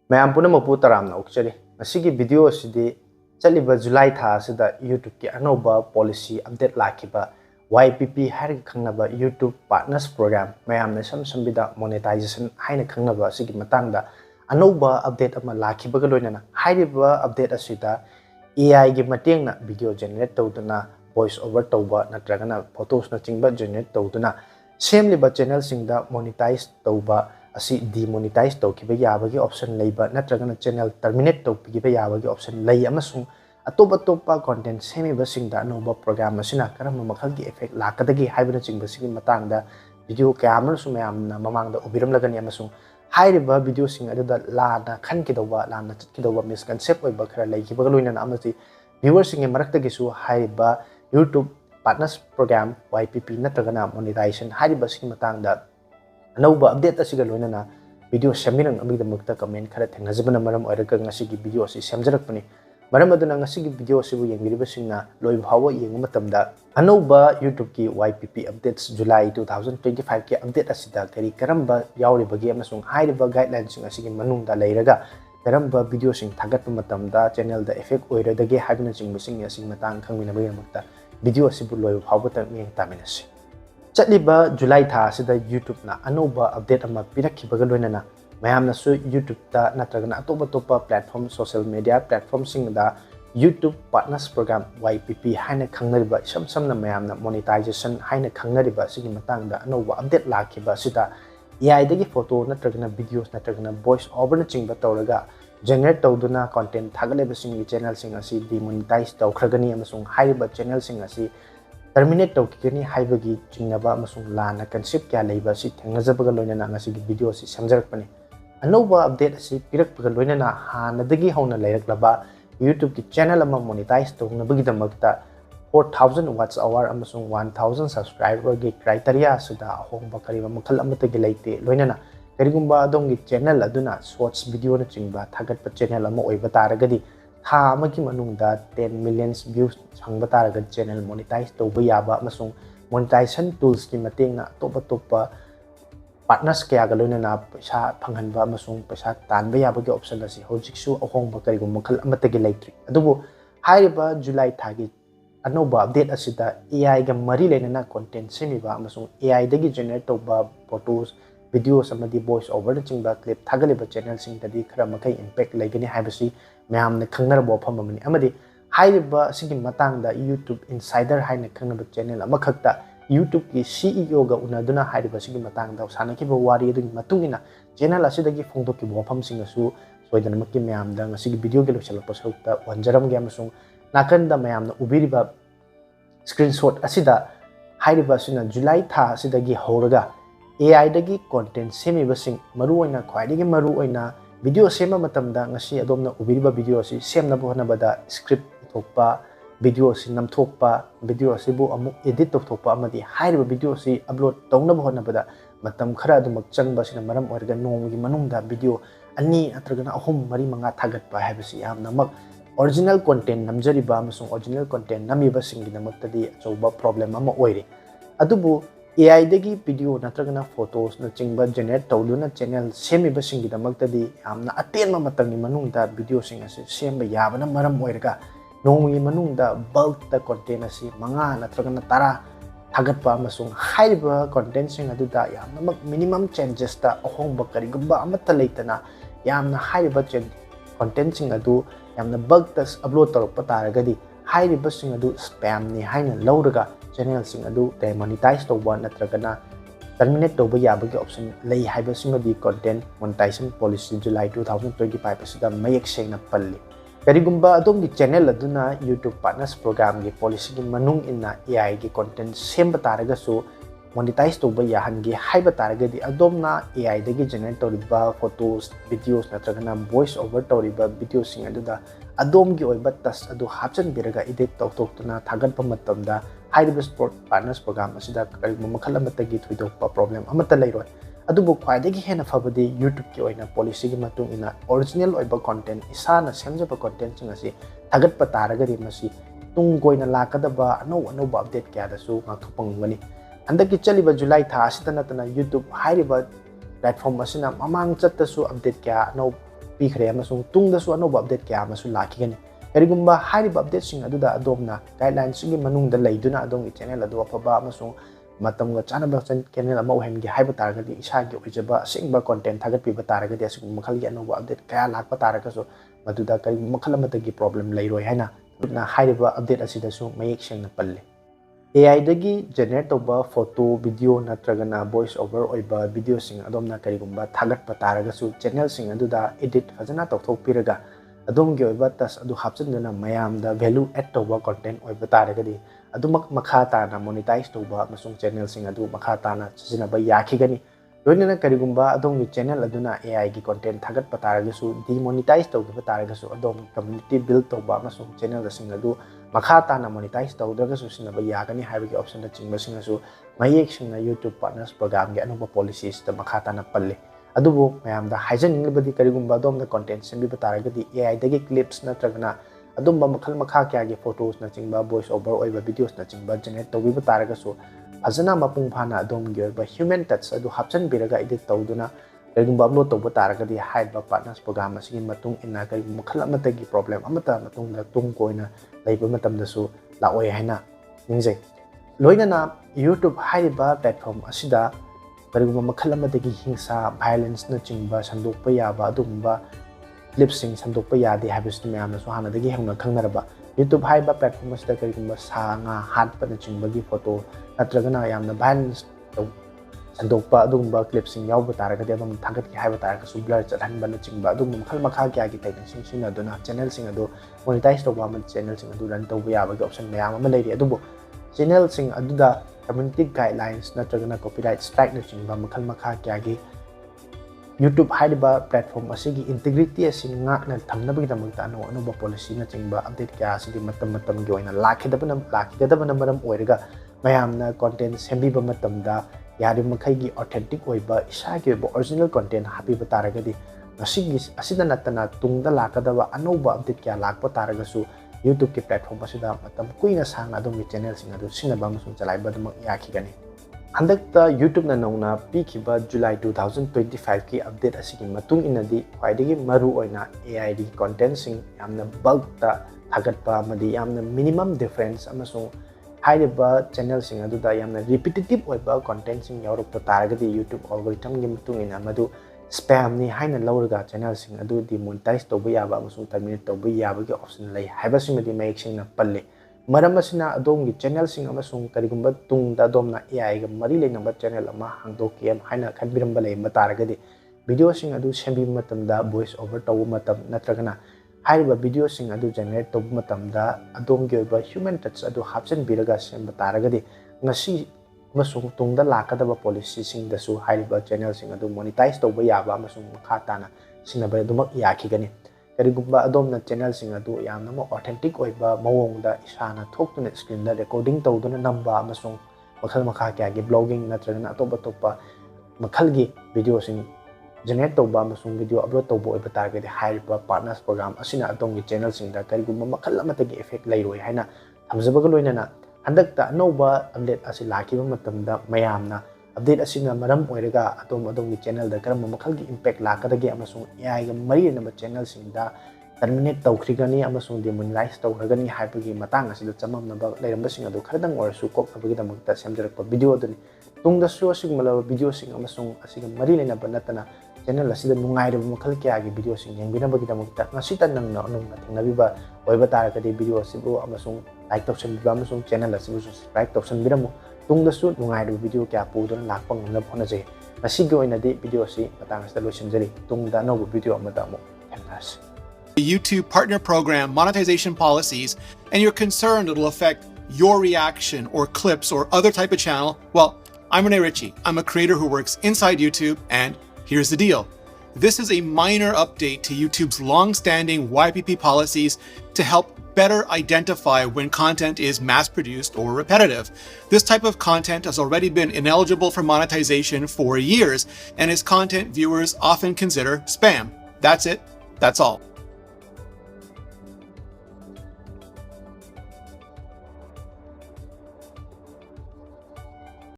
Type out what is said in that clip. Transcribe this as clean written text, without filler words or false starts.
Mayam puna mapu taram na ukchari. Masigi video asidi chaliba July tha asida YouTube ki anouba policy update lakiba YPP hair kanaba YouTube partners program mayamna sambida monetization haina kanaba asigi matangda anouba update ama lakiba loinana hairiba update asida AI gi matengna video generate tawduna voice over tawba natragana photos na chingba generate tawduna semliba channel singda monetize tawba asi demonetize tawkiba yabagi option leiba natragana channel terminate tawkiba yabagi option lei amasung atop content semiba singda anouba program asina karama makhalgi effect lakadagi haibana chingba sigi matangda video camera su mayamna mamangda ubiram lagani amasung hairiba video sing aduda lana khankidoba lana chitkidoba misconcept oiba khara leikiba loinana amasi viewers sing marakta gisu hairiba YouTube partners program YPP natragana monetization hairiba sigi matangda anouba update asiga loinana video seminang amigdamakta comment khara thengnajabana maram oiraga ngasigi video asi semjarakpani maram aduna ngasigi video asibu yengbiriba singna loibhawa yengu matamda anouba YouTube ki YPP updates July 2025 ki update asida kari karamba yauribagi amasung hairiba guidelines sing asigi manungda leiraga karamba video sing thagatpa matamda channel da effect oiradagi haibna sing sing asing matang khangminaba yamakta video asibu loibhawa ta meng taminasi Chatliba July tha asida YouTube na anouba update ama pirakhibaga loinana mayamna su YouTube ta natragana atopa platform social media platform singda YouTube partners program YPP haina khangnariba samna mayamna monetization haina khangnariba sigi matangda anouba update lakhiba sida AI dagi photo natragana videos natragana voice over na chingba tawraga generate tawduna content thagaleba singi channel sing asi demonetize tawkhragani amasung haiba channel sing asi terminate tawkigani haibagi chingnaba amasung lana concept kya leiba si thengnajabaga loinana ngasigi video si samjarakpani anouba update asi pirakpaga loinana hanadagi hauna leiraklaba YouTube ki channel ama monetize tawgnabagi damakta 4000 watch hour amasung 1000 subscriber gi criteria asida ahongba kariba makhal amatagi leite loinana karigumba adongi channel aduna shorts video na chingba thagatpa channel ama oiba taragadi tha amagi manungda 10 million views changba taraga channel monetize tawba yaba amasung monetization tools ki matengna topa partners kaya ga loinana paisa phanghanba amasung paisa tanba yabagi option asi hojiksu ahongba karigum makhal amatagi leitri adubu hairiba July thagi anouba update asida AI ga mari lenana content semiba amasung AI dagi generate tawba photos videos amadi voice over na chingba clip thagaliba channel sing tadi khara makai impact legani haibasi mayamna khangnarbo phamamani amadi hairiba sigi matangda YouTube insider haina khangnaba channel amakhakta YouTube ki CEO ga unaduna hairiba sigi matangda sanakiba wari adugi matungina channel asidagi phongdoki bofam singasu soidana makki mayamda ngasigi video ge losalapa sarukta wanjaram ge amasung nakanda mayamna ubiriba screenshot asida hairiba sina July tha asidagi horaga AI dagi content semiba sing maru oina khwaidagi maru oina video sema matamda ngasi adomna ubiriba video si semnaba honabada script thokpa video si namthokpa video si bu amu edit thokpa amadi hairiba video si upload tawnaba honabada matam khara adumak changba sina maram oirga nonggi manungda video ani atragana ahum mari manga thagatpa haibasi yamna mak original content namjariba amasung original content namiba singi namaktadi achouba problem ama oire adubu AI dagi video natragana photos na chingba generate tawduna channel semiba singi damaktadi yamna atenma matangni manungda video sing asi semba yabana maram oirga nongi manungda bulk ta content asi manga natragana tara thagatpa amasung haiba content sing aduda yamna minimum changes ta ahongba karigumba amata leitana yamna haiba content sing adu yamna bulk ta upload tarokpa taragadi haiba sing adu spam ni haina lawraga channel sing adu demonetize tawba natragana terminate tawba yabagi option lei haiba simadi content monetization policy July 2025 asida mayak sengna palli karigumba adongi channel aduna YouTube partners program gi policy gi manung inna AI gi content semba taragasu monetize tawba yahangi haiba taragadi adomna AI dagi generate tawriba photos videos natragana voice over tawriba videos sing aduda adom gi oiba tas adu hapchan biraga edit tawtokna thagatpa matamda hairiba sport partners program asida karigum makhal amatagi thuidokpa problem amata leiroi adubu khwaidagi hena fabadi YouTube ki oina policy gi matung ina original oiba content isana semjaba content sing asi thagatpa taragadi masi tung goina lakadaba anouba update kya dasu ngakthopangmani andaki chaliba July tha asita natana YouTube hairiba platform asina mamang chattasu update kya ꯄꯤꯈ꯭ꯔꯦ ꯑꯃꯁꯨꯡ ꯇꯨꯡꯗꯁꯨ ꯑꯅꯧꯕ update ꯀꯌꯥ ꯑꯃꯁꯨ ꯂꯥꯛꯈꯤꯒꯅꯤ ꯀꯔꯤꯒꯨꯝꯕ ꯍꯥꯏꯔꯤꯕ ꯑꯞꯗꯦꯠꯁꯤꯡ ꯑꯗꯨꯗ ꯑꯗꯣꯝꯅ ꯒꯥꯏꯗꯂꯥꯏꯟꯁꯤꯡꯒꯤ ꯃꯅꯨꯡꯗ ꯂꯩꯗꯨꯅ ꯑꯗꯣꯝꯒꯤ ꯆꯦꯅꯦꯜ ꯑꯗꯨ ꯑꯐꯕ ꯑꯃꯁꯨꯡ ꯃꯇꯝꯒ ꯆꯥꯟꯅꯕ ꯆꯦꯅꯦꯜ ꯑꯃ ꯑꯣꯏꯍꯟꯒꯦ ꯍꯥꯏꯕ ꯇꯥꯔꯒꯗꯤ ꯏꯁꯥꯒꯤ ꯑꯣꯏꯖꯕ ꯑꯁꯦꯡꯕ ꯀꯣꯟꯇꯦꯟꯠ ꯊꯥꯒꯠꯄꯤꯕ ꯇꯥꯔꯒꯗꯤ ꯑꯁꯤꯒꯨꯝꯕ ꯃꯈꯜꯒꯤ ꯑꯅꯧꯕ ꯑꯞꯗꯦꯠ ꯀꯌꯥ ꯂꯥꯛꯄ ꯇꯥꯔꯒꯁꯨ ꯃꯗꯨꯗ ꯀꯔꯤꯒꯨꯝꯕ ꯃꯈꯜ ꯑꯃꯠꯇꯒꯤ ꯄ꯭ꯔꯣꯕ꯭ꯂꯦꯝ ꯂꯩꯔꯣꯏ ꯍꯥꯏꯅ ꯍꯥꯏꯔꯤꯕ ꯑꯞꯗꯦꯠ ꯑꯁꯤꯗꯁꯨ ꯃꯌꯦꯛ ꯁꯦꯡꯅ ꯄꯜꯂꯤ AI ꯗꯒꯤ ꯖꯦꯅꯦꯔꯦꯠ ꯇꯧꯕ ꯐꯣꯇꯣ ꯚꯤꯗꯤꯑꯣ ꯅꯠꯇ꯭ꯔꯒꯅ ꯚꯣꯏꯁ ꯑꯣꯚꯔ ꯑꯣꯏꯕ ꯚꯤꯗꯤꯑꯣꯁꯤꯡ ꯑꯗꯣꯝꯅ ꯀꯔꯤꯒꯨꯝꯕ ꯊꯥꯒꯠꯄ ꯇꯥꯔꯒꯁꯨ ꯆꯦꯅꯦꯜꯁꯤꯡ ꯑꯗꯨꯗ ꯏꯗꯤꯠ ꯐꯖꯅ ꯇꯧꯊꯣꯛꯄꯤꯔꯒ ꯑꯗꯣꯝꯒꯤ ꯑꯣꯏꯕ ꯇꯆ ꯑꯗꯨ ꯍꯥꯞꯆꯤꯟꯗꯨꯅ ꯃꯌꯥꯝꯗ ꯚꯦꯂꯨ ꯑꯦꯗ ꯇꯧꯕ ꯀꯣꯟꯇꯦꯟꯠ ꯑꯣꯏꯕ ꯇꯥꯔꯒꯗꯤ ꯑꯗꯨꯃꯛ ꯃꯈꯥ ꯇꯥꯅ ꯃꯣꯅꯤꯇꯥꯏꯖ ꯇꯧꯕ ꯑꯃꯁꯨꯡ ꯆꯦꯅꯦꯜꯁꯤꯡ ꯑꯗꯨ ꯃꯈꯥ ꯇꯥꯅ ꯁꯤꯖꯤꯟꯅꯕ ꯌꯥꯈꯤꯒꯅꯤ loinana karigumba adongi channel aduna AI gi content thagat pataragasu demonetize tawgiba taragasu adom community build tawba amasung channel asing adu makha tana monetize tawdragasu sinaba yagani haibagi option da chingba singasu mayek singna YouTube partners program gi anuba policies da makha tana palle adubu mayam da haijaninglibadi karigumba adom da content sembi bataragadi AI dagi clips natragana adumba makhal makha kya gi photos na chingba voice over oiba videos na chingba generate tawgiba taragasu fazana mapung phana adom gi oiba human touch adu hapchan biraga edit tawduna karigumba upload tawba taragadi haiba partners program asigi matung inna karigumba makhal amatagi problem amata matung da tung koina leiba matam dasu laoi haina ningjai loinana YouTube haiba platform asida karigumba makhal amatagi hingsa violence na chingba sandokpa yaba adumba clipsing sandokpa yade habis mayamna so hana dagi hewna khangnaraba YouTube haiba platform asida karigumba sanga hatpa na chingbagi photo natragana yamna violence sandokpa adumba clipsing yawba taragadi adum thagatki haiba taragasu blur chathanba na chingba adum makhal makha kya gi technique sing aduna channel sing adu monetize tawba man channel sing adu run tawba yaba gi option mayam ama leiri adubu channel sing aduda community guidelines natragana copyright strike na chingba makhal makha kya gi YouTube haiba platform asigi integrity asing ngakna thamnabagi damakta anuba policy na chingba update kya asigi matam gi oina lakidabana maram oiraga mayamna content sembiba matamda yari makhaygi authentic oiba isagi oiba original content habiba taragadi asigi asida natana tungda lakadaba anuba update kya lakpa taragasu YouTube ki platform asida matam kuina sang adum channel sing adu sinaba amasung chalaiba damak yakhigani handakta YouTube na nauna pikiba July 2025 ki update asigi matung inadi khwaidagi maru oina AI di content sing yamna bulk ta thagatpa amadi yamna minimum difference amasung haiba channel sing aduda yamna repetitive oiba content sing yaurukta taragadi YouTube algorithm gi matung ina madu spam ni haina lawraga channel sing adu demonetize tawba yaba amasung terminate tawba yaba gi option lei haiba simadi mayek sing na palle maram asina adomgi channel sing amasung karigumba tungda domna AI ga mari leinamba channel ama hangdoki am haina khanbiramba lei mataragadi video sing adu sembi matamda voice over tawba matam natragana haiba video sing adu generate tawba matamda adomgi oiba human touch adu hapchen biraga semba taragadi ngasi amasung tungda lakadaba policy sing dasu haiba channel sing adu monetize tawba yaba amasung makha tana sinaba dumak yakhigani karigumba adomna channel sing adu yamna mo authentic oiba mawongda isana thoktuna screen da recording tawduna namba amasung makhal makha kya gi blogging natragana atopa makhal gi video sing generate tawba amasung video upload tawba oiba taragadi haiba partners program asina adomgi channel sing da karigumba makhal amatagi effect lairoi haina thamjabaga loinana handakta anouba update asi lakiba matamda mayamna update asina maram oiraga adomgi channel da karam makhalgi impact lakadagi amasung AI ga mari na channel sing da terminate tawkrigani amasung demonetize tawragani haibagi matang asida chamamna ba leiramba sing adu khardang orsu kok abagi damakta semjarakpa video duni tungda su asigmala video sing amasung asiga mari lena banatana channel asida nungairaba makhal kya gi video sing yengbinabagi damakta ngasita nangna onungna thengnabiba oiba taragadi video asibu amasung like tawsanbiba amasung channel asibu subscribe tawsanbiramu tungdasu nungairaba video kya puduna lakpa ngamna phonajai asigi oinadi video si matang asida loisinjari tungda no video amada amu thanks The YouTube partner program monetization policies and you're concerned it'll affect your reaction or clips or other type of channel, well, I'm Rene Ritchie. I'm a creator who works inside YouTube, and here's the deal. This is a minor update to YouTube's long-standing YPP policies to help better identify when content is mass-produced or repetitive. This type of content has already been ineligible for monetization for years and is content viewers often consider spam. That's it. That's all.